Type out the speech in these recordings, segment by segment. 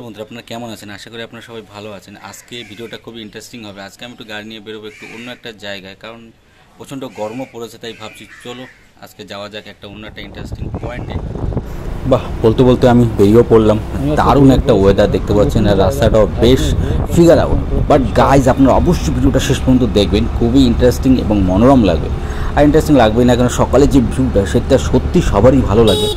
বন্ধুরা আপনারা কেমন আছেন? আশা করি আপনারা সবাই ভালো আছেন। আজকে ভিডিওটা খুবই ইন্টারেস্টিং হবে। আজকে আমি একটু গাড়ি নিয়ে বেরোবো একটু অন্য একটা জায়গায়, কারণ প্রচণ্ড গরমও পড়েছে, তাই ভাবছি চলো আজকে যাওয়া যাক একটা অন্য একটা ইন্টারেস্টিং পয়েন্টে। বাহ, বলতে বলতে আমি বেরিয়েও পড়লাম। দারুণ একটা ওয়েদার দেখতে পাচ্ছেন, আর রাস্তাটাও বেশ ফিগার আউট। বাট গাইজ, আপনারা অবশ্যই ভিডিওটা শেষ পর্যন্ত দেখবেন, খুবই ইন্টারেস্টিং এবং মনোরম লাগবে। আর ইন্টারেস্টিং লাগবেই না কেন, সকালে যে ভিউটা সেটা সত্যি সবারই ভালো লাগে।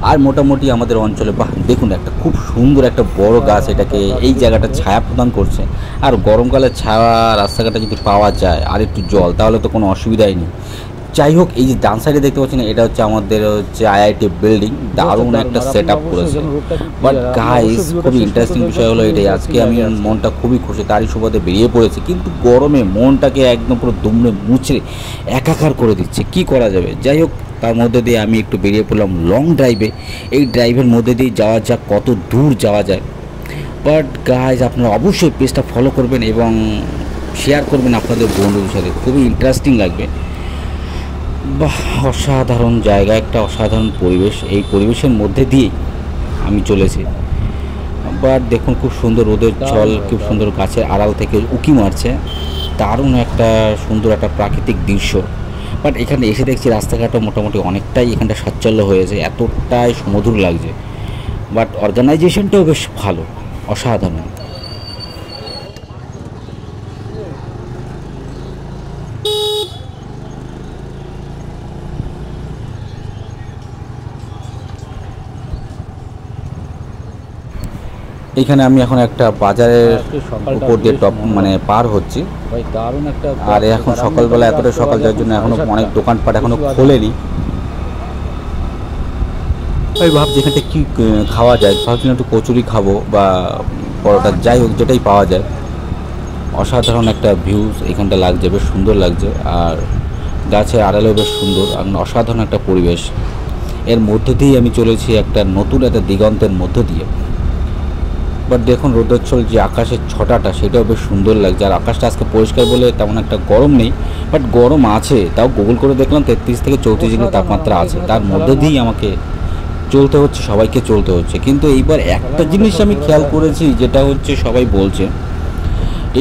আর মোটামুটি আমাদের অঞ্চলে বাহ দেখুন, একটা খুব সুন্দর একটা বড় গাছ এটাকে এই জায়গাটা ছায়া প্রদান করছে। আর গরমকালে ছায়া রাস্তাঘাটে যদি পাওয়া যায় আর একটু জল, তাহলে তো কোনো অসুবিধাই নেই। যাই হোক, এই যে ডান সাইডে দেখতে পাচ্ছেন, এটা হচ্ছে আমাদের আইআইটি বিল্ডিং। দারুণ একটা সেট আপ করেছে। বাট গাইস, খুবই ইন্টারেস্টিং বিষয় হলো এটাই, আজকে আমি মনটা খুবই খুশি, তারই সুবাদে বেরিয়ে পড়েছি। কিন্তু গরমে মনটাকে একদম পুরো দুমড়ে মুচড়ে একাকার করে দিচ্ছে, কি করা যাবে। যাই হোক, তার মধ্যে দিয়ে আমি একটু বেরিয়ে পড়লাম লং ড্রাইভে। এই ড্রাইভের মধ্যে দিয়ে যাওয়া যাক, কত দূর যাওয়া যায়। বাট গাইজ, আপনারা অবশ্যই পেজটা ফলো করবেন এবং শেয়ার করবেন আপনাদের বন্ধুদের সাথে, খুবই ইন্টারেস্টিং লাগবে। বাহ, অসাধারণ জায়গা, একটা অসাধারণ পরিবেশ। এই পরিবেশের মধ্যে দিয়ে আমি চলেছি। বাট দেখুন, খুব সুন্দর রোদের ছল, খুব সুন্দর গাছের আড়াল থেকে উঁকি মারছে। দারুণ একটা সুন্দর একটা প্রাকৃতিক দৃশ্য। বাট এখানে এসে দেখছি রাস্তাঘাটও মোটামুটি অনেকটাই এখানটা সচ্ছল্য হয়েছে, এতটাই সুমধুর লাগছে। বাট অর্গানাইজেশনটাও বেশ ভালো, অসাধারণ। এখানে আমি এখন একটা বাজারের উপর দিয়ে পার হচ্ছি। আর এখন সকালবেলা, এতটা সকাল যাওয়ার জন্য এখনো অনেক দোকানপাট এখনো খোলেনি। আমি ভাবছি এখানটা কি খাওয়া যায়, ভাবছিলাম একটু কচুরি খাবো বা পরোটা, যাই হোক যেটাই পাওয়া যায়। অসাধারণ একটা ভিউজ এখানটা লাগছে, বেশ সুন্দর লাগছে। আর গাছের আড়ালেও বেশ সুন্দর, আর অসাধারণ একটা পরিবেশ। এর মধ্য দিয়েই আমি চলেছি একটা নতুন একটা দিগন্তের মধ্য দিয়ে। বাট দেখুন, রোদ্রোচ্ছল যে আকাশের ছটাটা, সেটাও বেশ সুন্দর লাগছে। আর আকাশটা আজকে পরিষ্কার বলে তেমন একটা গরম নেই, বাট গরম আছে। তাও গুগল করে দেখলাম 33 থেকে 34 ডিগ্রি তাপমাত্রা আছে। তার মধ্যে দিয়েই আমাকে চলতে হচ্ছে, সবাইকে চলতে হচ্ছে। কিন্তু এইবার একটা জিনিস আমি খেয়াল করেছি, যেটা হচ্ছে সবাই বলছে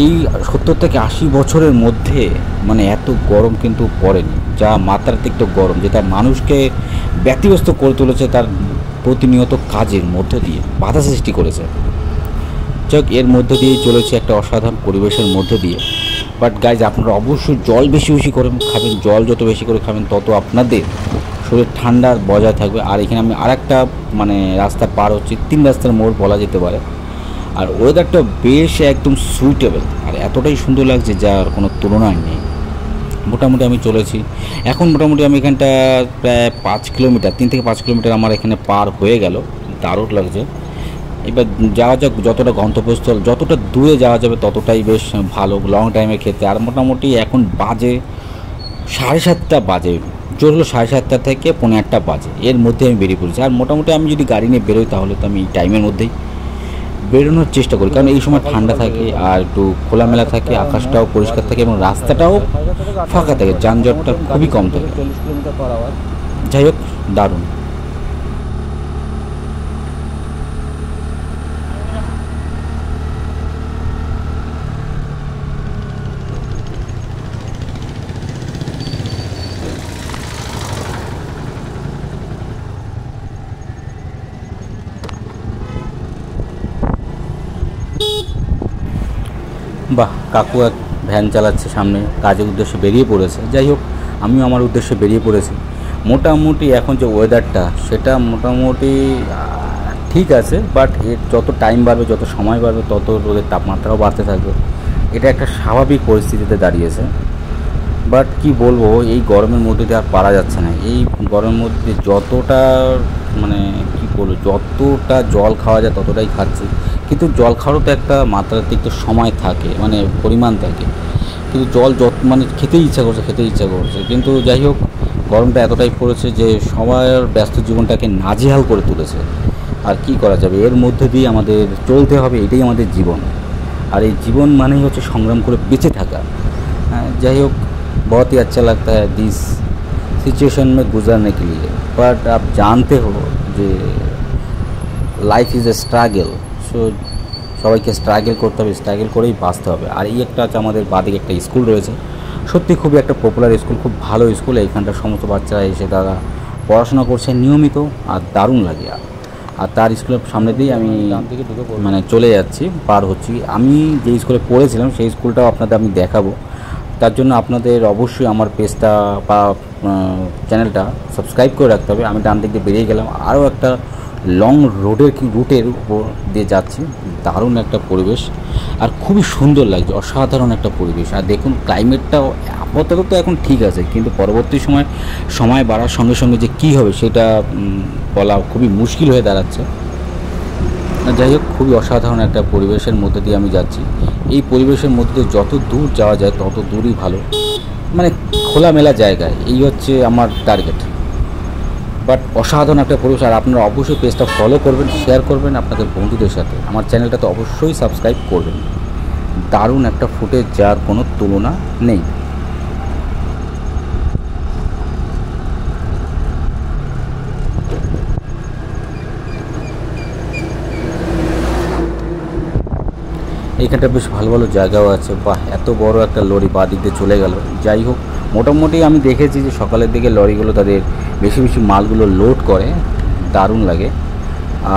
এই 70 থেকে 80 বছরের মধ্যে এত গরম কিন্তু পড়েনি, যা মাত্রাতিরিক্ত গরম, যেটা মানুষকে ব্যতিব্যস্ত করে তুলেছে তার প্রতিনিয়ত কাজের মধ্য দিয়ে বাধা সৃষ্টি করেছে। যাক, এর মধ্যে দিয়েই চলেছে একটা অসাধারণ পরিবেশের মধ্যে দিয়ে। বাট গাইজ, আপনারা অবশ্যই জল বেশি বেশি করে খাবেন। জল যত বেশি করে খাবেন, তত আপনাদের শরীর ঠান্ডা বজায় থাকবে। আর এখানে আমি আরেকটা রাস্তা পার হচ্ছি, 3 রাস্তার মোড় বলা যেতে পারে। আর ওয়েদারটা বেশ একদম সুইটেবল, আর এতটাই সুন্দর লাগছে যার কোনো তুলনাই নেই। মোটামুটি আমি চলেছি এখন, মোটামুটি আমি এখানটা প্রায় 5 কিলোমিটার, 3 থেকে 5 কিলোমিটার আমার এখানে পার হয়ে গেল। দারুণ লাগছে। এবার যাওয়া যাক, যতটা গন্তব্যস্থল, যতটা দূরে যাওয়া যাবে ততটাই বেশ ভালো লং টাইমের ক্ষেত্রে। আর মোটামুটি এখন বাজে 7:30 বাজে, জোর হলো 7:30 থেকে 8:45 বাজে, এর মধ্যে আমি বেরিয়ে পড়েছি। আর মোটামুটি আমি যদি গাড়ি নিয়ে বেরোই, তাহলে তো আমি এই টাইমের মধ্যেই বেরোনোর চেষ্টা করি, কারণ এই সময় ঠান্ডা থাকে আর একটু খোলামেলা থাকে, আকাশটাও পরিষ্কার থাকে এবং রাস্তাটাও ফাঁকা থাকে, যানজটটা খুবই কম থাকে। যাই হোক, দারুণ। বাহ, কাকু এক ভ্যান চালাচ্ছে সামনে, কাজের উদ্দেশ্যে বেরিয়ে পড়েছে। যাই হোক, আমিও আমার উদ্দেশ্যে বেরিয়ে পড়েছি। মোটামুটি এখন যে ওয়েদারটা, সেটা মোটামুটি ঠিক আছে। বাট এর যত টাইম বাড়বে, যত সময় বাড়বে, তত রোদের তাপমাত্রাও বাড়তে থাকবে। এটা একটা স্বাভাবিক পরিস্থিতিতে দাঁড়িয়েছে। বাট কি বলবো, এই গরমের মধ্যে দিয়ে আর পারা যাচ্ছে না। এই গরমের মধ্যে যতটা কি বলবো, যতটা জল খাওয়া যায় ততটাই খাচ্ছি। কিন্তু জল খাওয়ারও তো একটা মাত্রাতিরিক্ত সময় থাকে, পরিমাণ থাকে। কিন্তু জল খেতেই ইচ্ছা করছে। কিন্তু যাই হোক, গরমটা এতটাই পড়েছে যে সবার ব্যস্ত জীবনটাকে নাজেহাল করে তুলেছে। আর কি করা যাবে, এর মধ্যে দিয়ে আমাদের চলতে হবে, এটাই আমাদের জীবন। আর এই জীবন মানেই হচ্ছে সংগ্রাম করে বেঁচে থাকা। যাই হোক, बहुत ही अच्छा लगता है दिस सिचुएशन में गुजरने के लिए। बट आप जानते हो कि लाइफ इज़ ए स्ट्रगल, सो সবাইকে স্ট্রাগল করতে হবে, স্ট্রাগল করেই বাঁচতে হবে। আর এই একটা আছে আমাদের বাদিকে একটা স্কুল রয়েছে, সত্যি খুবই একটা পপুলার স্কুল, খুব ভালো স্কুল। এইখানটার সমস্ত বাচ্চারা এসে তারা পড়াশোনা করছে নিয়মিত, আর দারুণ লাগে। আর তার স্কুলের সামনে দিয়েই আমি মানে চলে যাচ্ছি, পার হচ্ছি। আমি যে স্কুলে পড়েছিলাম সেই স্কুলটাও আপনাদের আমি দেখাবো। তার জন্য আপনাদের অবশ্যই আমার পেজটা বা চ্যানেলটা সাবস্ক্রাইব করে রাখতে হবে। আমি ডান দিক দিয়ে বেরিয়ে গেলাম, আরও একটা লং রুটের উপর দিয়ে যাচ্ছি। দারুণ একটা পরিবেশ আর খুবই সুন্দর লাগছে, অসাধারণ একটা পরিবেশ। আর দেখুন ক্লাইমেটটাও আপাতত তো এখন ঠিক আছে, কিন্তু পরবর্তী সময় বাড়ার সঙ্গে সঙ্গে যে কী হবে সেটা বলা খুবই মুশকিল হয়ে দাঁড়াচ্ছে। যাই হোক, খুবই অসাধারণ একটা পরিবেশের মধ্যে দিয়ে আমি যাচ্ছি। এই পরিবেশের মধ্যে যত দূর যাওয়া যায় তত দূরই ভালো, মানে খোলামেলা জায়গায়, এই হচ্ছে আমার টার্গেট। বাট অসাধারণ একটা পরিবেশ। আর আপনারা অবশ্যই পেজটা ফলো করবেন, শেয়ার করবেন আপনাদের বন্ধুদের সাথে। আমার চ্যানেলটা তো অবশ্যই সাবস্ক্রাইব করবেন। দারুণ একটা ফুটেজ, যার কোনো তুলনা নেই। এইখানটা বেশ ভালো ভালো জায়গাও আছে। বাহ, এত বড় একটা লরি বাঁ দিক দিয়ে চলে গেল। যাই হোক, মোটামুটি আমি দেখেছি যে সকালের দিকে লরিগুলো তাদের বেশি বেশি মালগুলো লোড করে, দারুণ লাগে।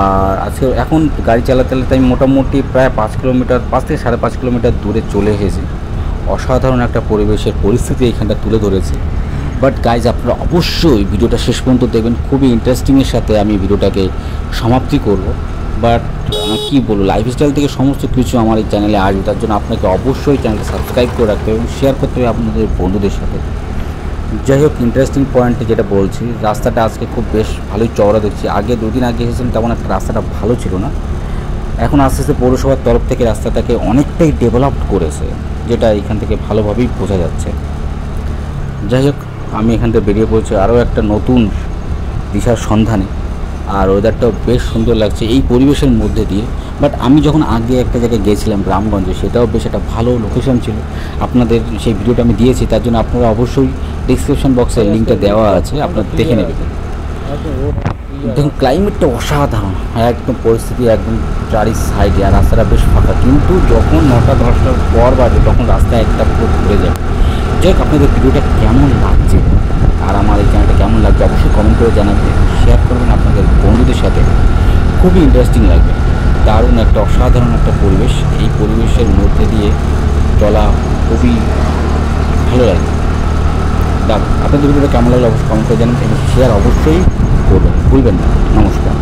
আর আজকে এখন গাড়ি চালাতে চালাতে আমি মোটামুটি প্রায় 5 কিলোমিটার, 5 থেকে 5.5 কিলোমিটার দূরে চলে এসেছি। অসাধারণ একটা পরিবেশের পরিস্থিতি এইখানটা তুলে ধরেছি। বাট গাইজ, আপনারা অবশ্যই ভিডিওটা শেষ পর্যন্ত দেখবেন, খুবই ইন্টারেস্টিংয়ের সাথে আমি ভিডিওটাকে সমাপ্তি করব। বাট কী বলবো, লাইফস্টাইল থেকে সমস্ত কিছু আমার এই চ্যানেলে আসবে, তার জন্য আপনাকে অবশ্যই চ্যানেলটা সাবস্ক্রাইব করে রাখতে হবে এবং শেয়ার করতে হবে আপনাদের বন্ধুদের সাথে। যাই হোক, ইন্টারেস্টিং পয়েন্টে যেটা বলছি, রাস্তাটা আজকে খুব বেশ ভালোই চওড়া দেখছি। আগে 2 দিন আগে এসেছিলাম, তেমন একটা রাস্তাটা ভালো ছিল না। এখন আস্তে আস্তে পৌরসভার তরফ থেকে রাস্তাটাকে অনেকটাই ডেভেলপ করেছে, যেটা এখান থেকে ভালোভাবেই বোঝা যাচ্ছে। যাই হোক, আমি এখান থেকে বেরিয়ে পড়েছি আরও একটা নতুন দিশার সন্ধানে। আর ওয়েদারটাও বেশ সুন্দর লাগছে এই পরিবেশের মধ্যে দিয়ে। বাট আমি যখন আগে একটা জায়গায় গিয়েছিলাম গ্রামগঞ্জে, সেটাও বেশ একটা ভালো লোকেশন ছিল, আপনাদের সেই ভিডিওটা আমি দিয়েছি। তার জন্য আপনারা অবশ্যই ডিসক্রিপশন বক্সে লিঙ্কটা দেওয়া আছে, আপনারা দেখে নেবেন। দেখুন ক্লাইমেটটা অসাধারণ, একদম পরিস্থিতি একদম চারি সাইডে, আর রাস্তাটা বেশ ফাঁকা। কিন্তু যখন 9টা 10টার পর বাজে তখন রাস্তায় একটা পুরো ঘুরে যায়। যাই হোক, আপনাদের ভিডিওটা কেমন লাগছে আর আমার এই চ্যানেলটা কেমন লাগছে অবশ্যই কমেন্ট করে জানাবেন, শেয়ার করবেন আপনাদের বন্ধুদের সাথে, খুবই ইন্টারেস্টিং লাগবে। দারুণ একটা অসাধারণ একটা পরিবেশ, এই পরিবেশের মধ্যে দিয়ে চলা খুবই ভালো লাগে। আপনাদের ভিডিওটা কেমন লাগলো অবশ্যই কমেন্ট করে জানাবেন এবং শেয়ার অবশ্যই করবেন, ভুলবেন না। নমস্কার।